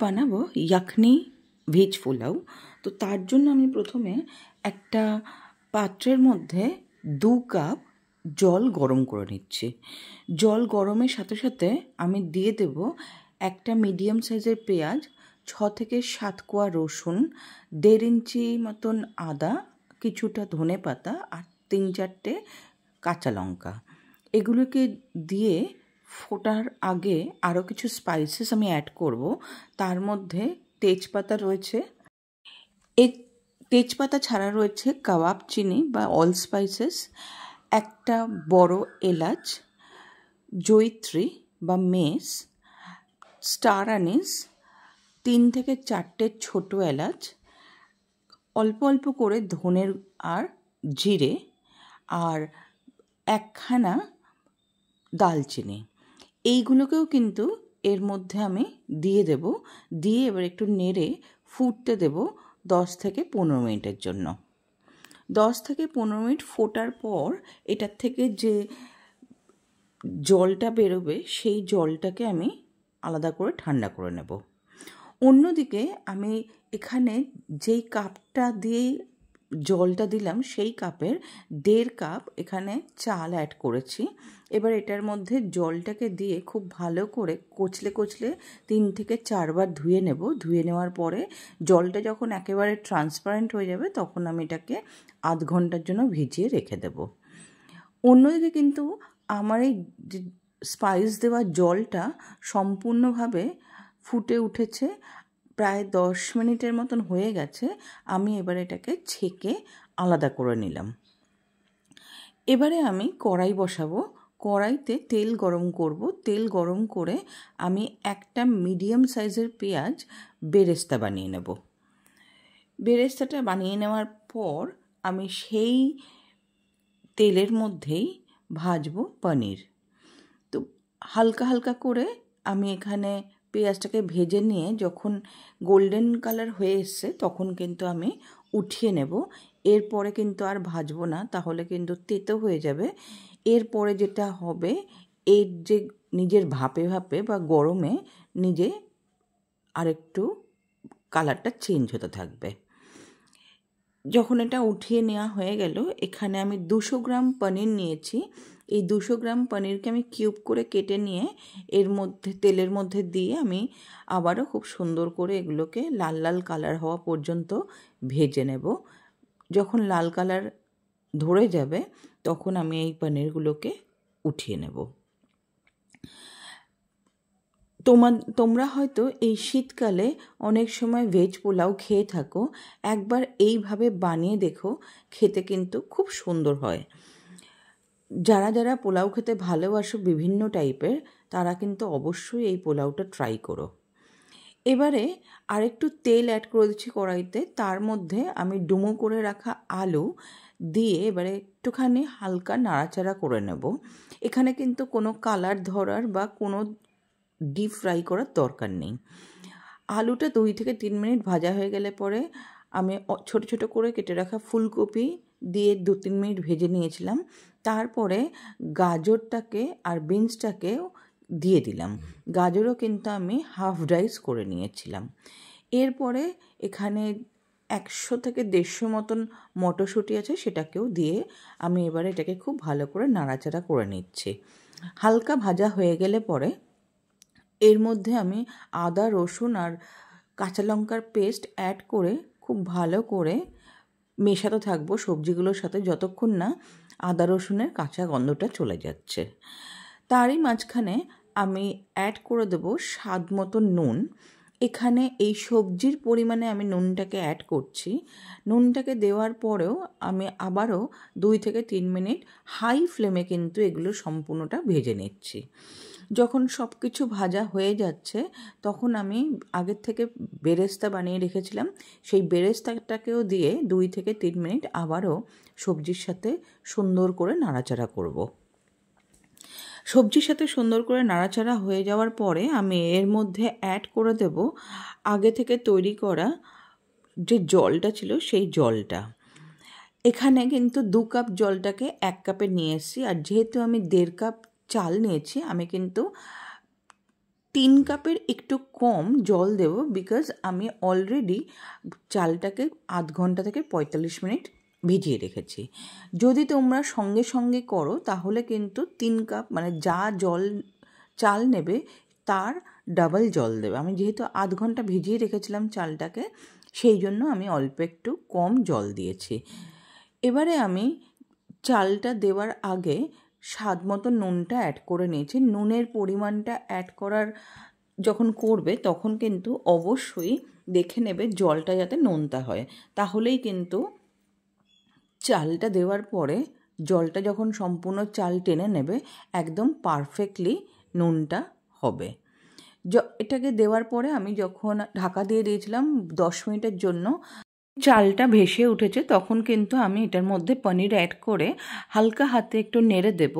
বানাবো ইয়াখনি ভেজ পোলাও। তো তার জন্য আমি প্রথমে একটা পাত্রের মধ্যে 2 কাপ জল গরম করে নিচ্ছি। জল গরমের সাথে সাথে আমি দিয়ে দেব একটা মিডিয়াম সাইজের পেঁয়াজ, 6 থেকে 7 কোয়া রসুন, 1.5 ইঞ্চি মতন আদা, কিছুটা ধনে পাতা আর 3-4টে কাঁচা লঙ্কা। এগুলোকে দিয়ে ফোটার আগে আরও কিছু স্পাইসেস আমি অ্যাড করব। তার মধ্যে তেজপাতা রয়েছে, এই তেজপাতা ছাড়া রয়েছে কাবাব চিনি বা অল স্পাইসেস, একটা বড় এলাচ, জয়িত্রী বা মেস, স্টার আনিস, 3 থেকে 4টে ছোটো এলাচ, অল্প অল্প করে ধনের আর জিরে, আর একখানা দালচিনি। এইগুলোকেও কিন্তু এর মধ্যে আমি দিয়ে দেব। দিয়ে এবার একটু নেড়ে ফুটতে দেব 10 থেকে 15 মিনিটের জন্য। 10 থেকে 15 মিনিট ফোটার পর এটার থেকে যে জলটা বেরোবে সেই জলটাকে আমি আলাদা করে ঠান্ডা করে নেব। অন্যদিকে আমি এখানে যেই কাপটা দিয়ে জলটা দিলাম সেই কাপের 1.5 কাপ এখানে চাল অ্যাড করেছি। এবার এটার মধ্যে জলটাকে দিয়ে খুব ভালো করে কচলে কচলে 3 থেকে 4 বার ধুয়ে নেব। ধুয়ে নেওয়ার পরে জলটা যখন একেবারে ট্রান্সপারেন্ট হয়ে যাবে তখন আমি এটাকে আধ ঘন্টার জন্য ভিজিয়ে রেখে দেব। অন্যদিকে কিন্তু আমার এই স্পাইস দেওয়া জলটা সম্পূর্ণভাবে ফুটে উঠেছে, প্রায় 10 মিনিটের মতন হয়ে গেছে। আমি এবার এটাকে ছেঁকে আলাদা করে নিলাম। এবারে আমি কড়াই বসাবো। কড়াইতে তেল গরম করব। তেল গরম করে আমি একটা মিডিয়াম সাইজের পেঁয়াজ বেরেস্তা বানিয়ে নেব। বেরেস্তাটা বানিয়ে নেওয়ার পর আমি সেই তেলের মধ্যেই ভাজবো পনির। তো হালকা হালকা করে আমি এখানে পেঁয়াজটাকে ভেজে নিয়ে যখন গোল্ডেন কালার হয়ে এসছে তখন কিন্তু আমি উঠিয়ে নেব। এরপরে কিন্তু আর ভাজবো না, তাহলে কিন্তু তেতো হয়ে যাবে। এরপরে যেটা হবে, এর যে নিজের ভাপে ভাপে বা গরমে নিজে আরেকটু কালারটা চেঞ্জ হতে থাকবে। যখন এটা উঠিয়ে নেওয়া হয়ে গেল, এখানে আমি 200 গ্রাম পনির নিয়েছি। এই 200 গ্রাম পনিরকে আমি কিউব করে কেটে নিয়ে এর মধ্যে তেলের মধ্যে দিয়ে আমি আবারও খুব সুন্দর করে এগুলোকে লাল লাল কালার হওয়া পর্যন্ত ভেজে নেব। যখন লাল কালার ধরে যাবে তখন আমি এই পনিরগুলোকে উঠিয়ে নেব। তোমরা হয়তো এই শীতকালে অনেক সময় ভেজ পোলাও খেয়ে থাকো। একবার এইভাবে বানিয়ে দেখো, খেতে কিন্তু খুব সুন্দর হয়। যারা যারা পোলাও খেতে ভালোবাসো বিভিন্ন টাইপের, তারা কিন্তু অবশ্যই এই পোলাওটা ট্রাই করো। এবারে আরেকটু তেল অ্যাড করে দিচ্ছি কড়াইতে। তার মধ্যে আমি ডুমো করে রাখা আলু দিয়ে এবারে একটুখানি হালকা নাড়াচাড়া করে নেব। এখানে কিন্তু কোনো কালার ধরার বা কোনো ডিপ ফ্রাই করার দরকার নেই। আলুটা 2 থেকে 3 মিনিট ভাজা হয়ে গেলে পরে আমি ছোট ছোট করে কেটে রাখা ফুলকপি দিয়ে 2-3 মিনিট ভেজে নিয়েছিলাম। তারপরে গাজরটাকে আর বিনসটাকেও দিয়ে দিলাম। গাজরও কিন্তু আমি হাফ ডাইস করে নিয়েছিলাম। এরপরে এখানে 100 থেকে 150 মতন মটরশুঁটি আছে, সেটাকেও দিয়ে আমি এবারে এটাকে খুব ভালো করে নাড়াচাড়া করে নিচ্ছি। হালকা ভাজা হয়ে গেলে পরে এর মধ্যে আমি আদা, রসুন আর কাঁচা লঙ্কার পেস্ট অ্যাড করে খুব ভালো করে মেশাতে থাকবো সবজিগুলোর সাথে যতক্ষণ না আদা রসুনের কাঁচা গন্ধটা চলে যাচ্ছে। তারই মাঝখানে আমি অ্যাড করে দেবো স্বাদ মতো নুন। এখানে এই সবজির পরিমাণে আমি নুনটাকে অ্যাড করছি। নুনটাকে দেওয়ার পরেও আমি আবারও 2 থেকে 3 মিনিট হাই ফ্লেমে কিন্তু এগুলো সম্পূর্ণটা ভেজে নিচ্ছি। যখন সব কিছু ভাজা হয়ে যাচ্ছে তখন আমি আগের থেকে বেরেস্তা বানিয়ে রেখেছিলাম, সেই বেরেস্তাটাকেও দিয়ে 2 থেকে 3 মিনিট আবারও সবজির সাথে সুন্দর করে নাড়াচাড়া করব। সবজির সাথে সুন্দর করে নাড়াচাড়া হয়ে যাওয়ার পরে আমি এর মধ্যে অ্যাড করে দেব আগে থেকে তৈরি করা যে জলটা ছিল সেই জলটা। এখানে কিন্তু 2 কাপ জলটাকে 1 কাপে নিয়ে এসেছি, আর যেহেতু আমি 1.5 কাপ চাল নিয়েছি, আমি কিন্তু 3 কাপের একটু কম জল দেব, বিকজ আমি অলরেডি চালটাকে আধ ঘন্টা থেকে 45 মিনিট ভিজিয়ে রেখেছি। যদি তোমরা সঙ্গে সঙ্গে করো তাহলে কিন্তু 3 কাপ মানে যা চাল নেবে তার ডাবল জল দেবে। আমি যেহেতু আধ ঘন্টা ভিজিয়ে রেখেছিলাম চালটাকে, সেই জন্য আমি অল্প একটু কম জল দিয়েছি। এবারে আমি চালটা দেওয়ার আগে স্বাদ মতো নুনটা অ্যাড করে নিয়েছি। নুনের পরিমাণটা অ্যাড করার যখন করবে তখন কিন্তু অবশ্যই দেখে নেবে জলটা যাতে নোনতা হয়, তাহলেই কিন্তু চালটা দেওয়ার পরে জলটা যখন সম্পূর্ণ চাল টেনে নেবে একদম পারফেক্টলি নুনটা হবে। এটাকে দেওয়ার পরে আমি যখন ঢাকা দিয়ে দিয়েছিলাম 10 মিনিটের জন্য, চালটা ভেসে উঠেছে, তখন কিন্তু আমি এটার মধ্যে পনির অ্যাড করে হালকা হাতে একটু নেড়ে দেব।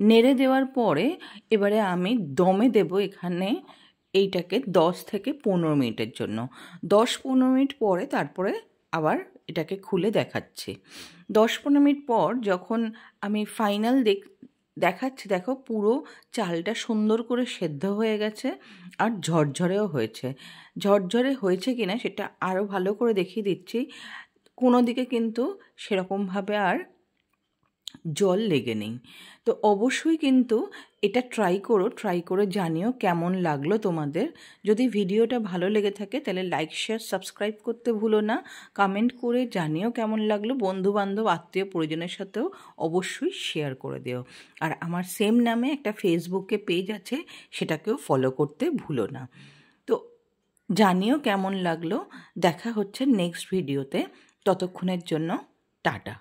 নেড়ে দেওয়ার পরে এবারে আমি দমে দেব এখানে এইটাকে 10 থেকে 15 মিনিটের জন্য। 10-15 মিনিট পরে তারপরে আবার এটাকে খুলে দেখাচ্ছি। 10-15 মিনিট পর যখন আমি ফাইনাল দেখাচ্ছি, দেখো পুরো চালটা সুন্দর করে সেদ্ধ হয়ে গেছে আর ঝরঝরেও হয়েছে। ঝরঝরে হয়েছে কিনা সেটা আরও ভালো করে দেখিয়ে দিচ্ছি। কোনো দিকে কিন্তু সেরকমভাবে আর জল লেগে নেই। তো অবশ্যই কিন্তু এটা ট্রাই করে জানিও কেমন লাগলো তোমাদের। যদি ভিডিওটা ভালো লেগে থাকে তাহলে লাইক, শেয়ার, সাবস্ক্রাইব করতে ভুলো না। কমেন্ট করে জানিও কেমন লাগলো। বন্ধুবান্ধব, আত্মীয় পরিজনের সাথেও অবশ্যই শেয়ার করে দিও। আর আমার সেম নামে একটা ফেসবুকে পেজ আছে, সেটাকেও ফলো করতে ভুলো না। তো জানিও কেমন লাগলো। দেখা হচ্ছে নেক্সট ভিডিওতে। ততক্ষণের জন্য টাটা।